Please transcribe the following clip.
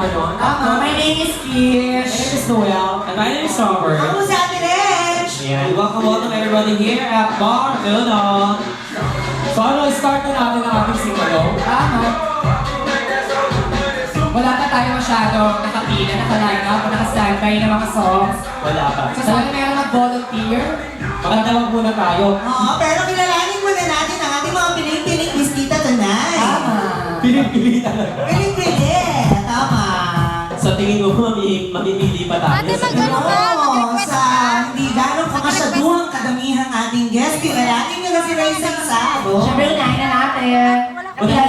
ganon? My name is Kish. My name is Noel. And my name is Robert. Ako si Ate Reg. Ayan, welcome everybody here at Bar Ilona. So ano, start na natin ang ating singalo. Tama. Wala na tayo masyado nakapila, naka-line up, naka-standby ng mga songs. Wala pa. So sana meron mag-volunteer. Magandawag muna tayo. Oo, pero kilalanin muna natin ang ating mga piling-piling bisita tonight. Tama. Pinipili talaga. Piling-pili, tama. Sa tingin mo, mamimili pa tayo. Ate, mag-ano ka? Oo, Mag-request sa ka? hindi gano'ng kamasyaduhang kadamihang ating guest, kilalanin nyo na si Ray Sagsabo. Siyempre, unahin na natin. Wala.